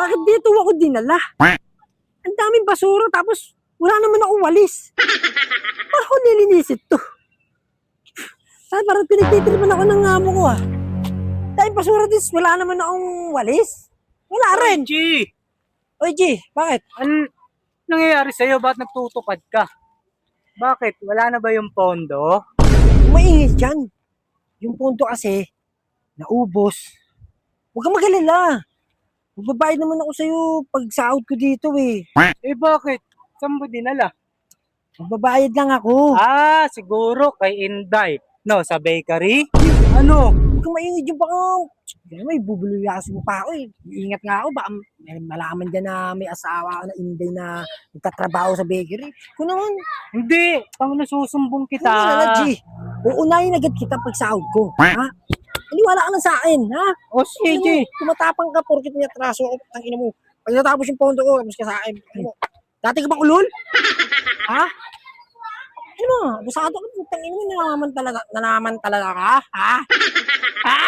bakit dito ako dinala? Ang daming basura, tapos wala naman akong walis. Paano ko nilinisit to? Saan parang pinagtitripan ako ng amo ko ah. Dahil basura dis, wala naman akong walis. Wala rin. G, Oy G, bakit? ano nangyayari sa'yo? Ba't nagtutupad ka? Bakit? Wala na ba yung pondo? Maingit dyan. Yung punto kasi, naubos. Huwag kang mag-alala. Magbabayad naman ako sa'yo pag sahod ko dito eh. Eh bakit? Saan mo dinala? Magbabayad lang ako. Ah, siguro kay Inday. No, sa bakery? Ano? Huwag kang maingit dyan baka. May bubulyasin mo pa ako eh. Iingat nga ako. Baka may malaman dyan na may asawa ka na Inday na nagtatrabaho sa bakery. Kung naman, Hindi, pang nasusumbong kita. kita. G. Uunahin agad kita pag sahod ko. Ha? Iniwala ka lang sa akin, ha? O sige. Tumatapang ka porkit may atraso ako. Tangina mo. Pag natapos yung pondo ko, tapos ka sa akin. Ano mo? Dati ka bang ulol? Ha? Ano mo? Busado ka. Tangina mo, nanaman talaga ka? Ha? Ha?